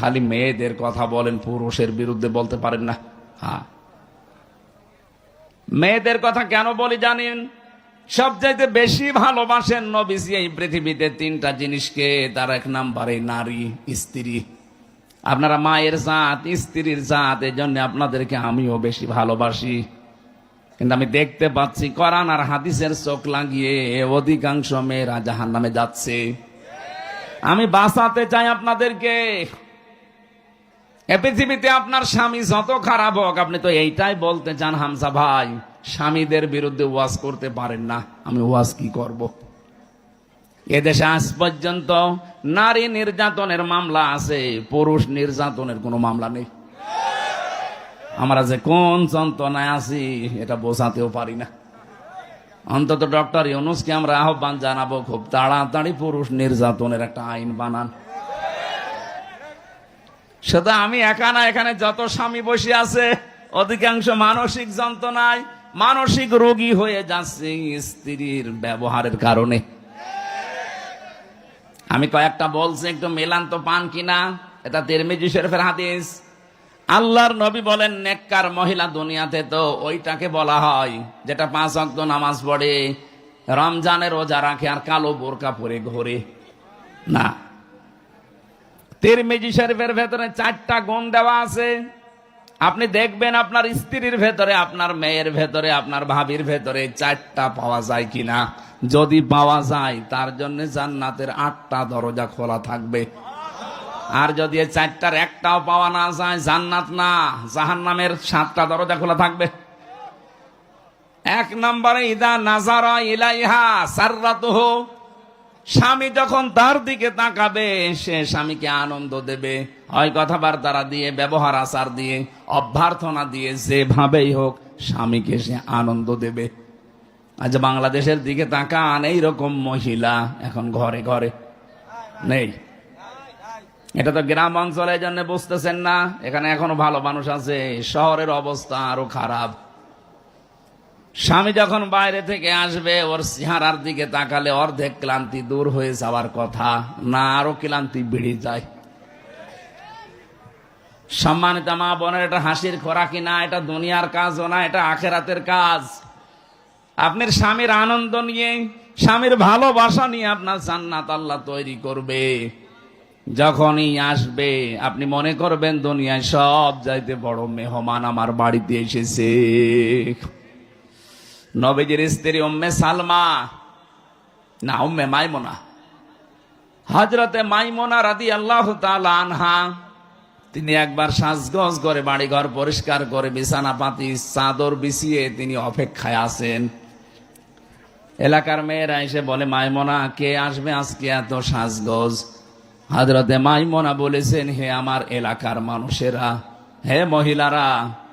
খালি মেয়েদের কথা বলেন, পুরুষের বিরুদ্ধে বলতে পারেন না। হ্যাঁ, মেয়েদের কথা কেন বলি জানেন? সবচাইতে বেশি ভালোবাসেন নবীজি এই পৃথিবীতে তিনটা জিনিসকে। তার এক নাম্বারে নারী, স্ত্রী। আপনারা মায়ের জাত, স্ত্রীর জাত, এই জন্য আপনাদেরকে আমিও বেশি ভালোবাসি। কিন্তু আমি দেখতে পাচ্ছি কোরআন আর হাদিসের চোখ লাগিয়ে অধিকাংশ মেয়েরা জাহান্নামে যাচ্ছে। আমি বাঁচাতে চাই আপনাদেরকে। এ পৃথিবীতে আপনার স্বামী যত খারাপ হোক, আপনি তো এইটাই বলতে চান হামজা ভাই, স্বামীদের বিরুদ্ধে ওয়াজ করতে পারেন না, আমি ওয়াজ কি করব? এদেশে আজ পর্যন্ত নারী নির্যাতনের মামলা আছে, পুরুষ নির্যাতনের কোনো মামলা নেই। আমরা যে কোন যন্ত্রণায় আছি এটা বোঝাতেও পারি না। অন্তত ডক্টর ইউনূসকে আমরা আহ্বান জানাবো, খুব তাড়াতাড়ি পুরুষ নির্যাতনের একটা আইন বানান। শুধু আমি একা না, এখানে যত স্বামী বসে আছে অধিকাংশ মানসিক যন্ত্রণায়, মানসিক রোগী হয়ে যাচ্ছে স্ত্রীর ব্যবহারের কারণে। আমি কয়েকটা বলছি, একটু মেলান তো পান কিনা। এটা তিরমিজি শরীফের হাদিস। আল্লাহর নবী বলেন, নেককার মহিলা দুনিয়াতে তো ওইটাকে বলা হয় যেটা 5 ওয়াক্ত নামাজ পড়ে, রমজানের রোজা রাখে আর কালো বোরকা পরে ঘোরে না। তিরমিজি শরীফের ভেতরে 4টা গুণ দেওয়া আছে। আপনি দেখবেন আপনার স্ত্রীর ভেতরে, আপনার মেয়ের ভেতরে, আপনার ভাবির ভেতরে 4টা পাওয়া যায় কিনা। যদি পাওয়া যায়, তার জন্য জান্নাতের 8টা দরজা খোলা থাকবে। আর যদি 4টার একটাও পাওয়া না যায়, জান্নাত না জাহান্নামের 7টা দরজা খোলা থাকবে। 1 নম্বরে ইদা নাজারা ইলাইহা সাররাতুহু, স্বামী যখন তার দিকে তাকাবে সে স্বামীকে আনন্দ দেবে, হয় কথাবার্তা দিয়ে, ব্যবহার আচার দিয়ে, অভ্যর্থনা দিয়ে, যেভাবেই হোক স্বামীকে সে আনন্দ দেবে। আজ বাংলাদেশের দিকে তাকান, এইরকম মহিলা এখন ঘরে ঘরে নেই। এটা তো গ্রাম অঞ্চলের জন্য বুঝতেছেন না, এখানে এখনো ভালো মানুষ আছে। শহরের অবস্থা আরো খারাপ। স্বামী যখন বাইরে থেকে আসবে, ওর চেহারার দিকে তাকালে অর্ধেক ক্লান্তি দূর হয়ে যাওয়ার কথা, না আরো ক্লান্তি বেড়ে যায়। সম্মানিত মা বোনের, এটা হাসির খোরাকি না, এটা দুনিয়ার কাজও না, এটা আখেরাতের কাজ। আপনার স্বামীর আনন্দ নিয়ে, স্বামীর ভালোবাসা নিয়ে আপনার জান্নাত আল্লাহ তৈরি করবে। যখনই আসবে আপনি মনে করবেন দুনিয়ায় সব চাইতে বড় মেহমান আমার বাড়িতে এসেছে। নবীজির স্ত্রী উম্মে সালমা, না উম্মে মাইমুনা, হযরতে মাইমুনা রাদিয়াল্লাহু তাআলা আনহা, তিনি একবার সাজগোজ করে বাড়িঘর পরিষ্কার করে বিছানা পাতি চাদর বিছিয়ে তিনি অপেক্ষায় আছেন। এলাকার মেয়েরা এসে বলে, মাইমুনা কে আসবে আজকে এত সাজগোজ? হযরতে মাইমুনা বলেছেন, হে আমার এলাকার মানুষেরা, হে মহিলারা,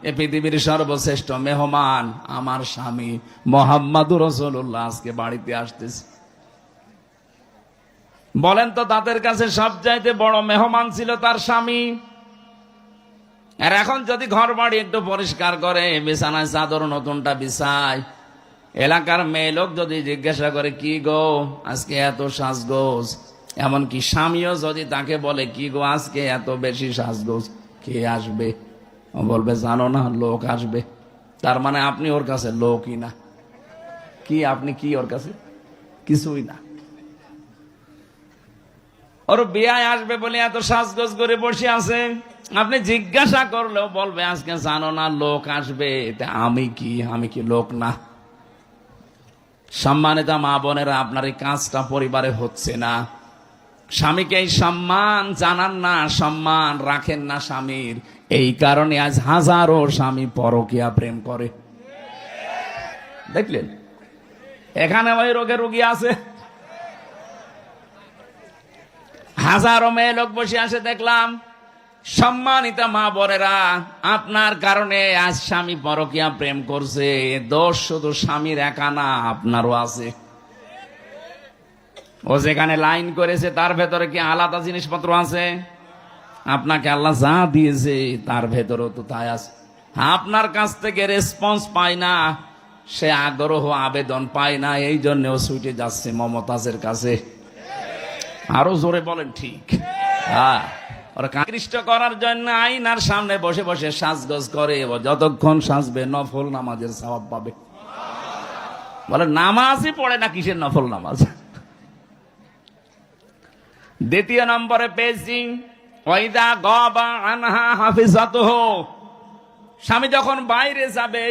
এ পৃথিবীর সর্বশ্রেষ্ঠ মেহমান আমার স্বামী মুহাম্মদুর রাসূলুল্লাহ আজকে বাড়িতে আসতেছে। বলেন তো, তাদের কাছে সবচাইতে বড় মেহমান ছিল তার স্বামী। আর এখন যদি ঘর বাড়ি একটু পরিষ্কার করে, বিছানায় চাদর নতুনটা বিছায়, এলাকার মেয়ে লোক যদি জিজ্ঞাসা করে, কি গো আজকে এত সাজগোজ, এমনকি স্বামীও যদি তাকে বলে, কি গো আজকে এত বেশি সাজগোজ, কে আসবে? ও বলবে, জানো না, লোক আসবে। তার মানে আপনি ওর কাছে লোকই না। কি আপনি কি ওর কাছে? কিছুই না। ওর বিয়ায় আসবে বলে এত সাজগোজ করে বসে আছে। আপনি জিজ্ঞাসা করলেও বলবে, আজকে জানো না লোক আসবে। এটা আমি কি লোক না? সম্মানিত মা বোনেরা, আপনার এই কাজটা পরিবারে হচ্ছে না। স্বামীকে এই সম্মান জানান না, সম্মান রাখেন না স্বামীর। এই কারণে আজ হাজারো স্বামী পরকীয়া প্রেম করে। দেখলেন, এখানে ওই রোগে রোগী আছে। হাজারো মেয়ে লোক বসে আসে দেখলাম। সম্মানিত মা বোনেরা, আপনার কারণে আজ স্বামী পরকীয়া প্রেম করছে। দোষ শুধু স্বামীর একা না, আপনারও আছে। ও যেখানে লাইন করেছে তার ভেতরে কি আলাদা জিনিসপত্র আছে? আপনাকে আল্লাহ যা দিয়েছে তার ভেতরেও তো তাই আছে। আপনার কাছ থেকে রেসপন্স পায় না, সে আগ্রহ আবেদন পায় না, এই জন্য ও ছুটে যাচ্ছে মমতাজের কাছে। আরো জোরে বলেন ঠিক। হ্যাঁ, ওরা আকৃষ্ট করার জন্য আয়নার সামনে বসে বসে সাজগোজ করে, ও যতক্ষণ সাজবে নফল নামাজের সওয়াব পাবে। বলে নামাজই পড়ে না, কিসের নফল নামাজ। দ্বিতীয় নম্বরে পেয়েছি ওয়াইদা গাবা আনহা হাফিজাতুহু, স্বামী যখন বাইরে যাবে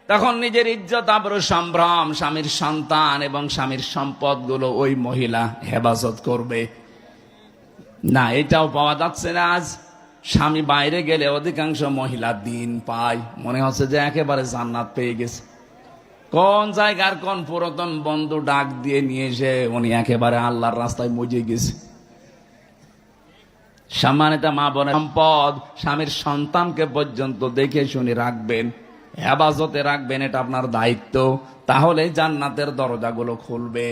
তখন নিজের ইজ্জত আবরু সম্ভ্রম, স্বামীর সন্তান এবং স্বামীর সম্পদগুলো ওই মহিলা হেফাজত করবে। না, এটাও পাওয়া যাচ্ছে না আজ। স্বামী বাইরে গেলে অধিকাংশ মহিলা দিন পায়, মনে হচ্ছে যে একেবারে জান্নাত পেয়ে গেছে। কোন জায়গার কোন পুরাতন বন্ধু ডাক দিয়ে নিয়ে এসে উনি একেবারে আল্লাহর রাস্তায় মজে গেছে। সম্মানিত মা বোনের, সম্পদ স্বামীর সন্তানকে পর্যন্ত দেখে শুনে রাখবেন, হেফাজতে রাখবেন, এটা আপনার দায়িত্ব। তাহলে জান্নাতের দরজাগুলো খুলবে।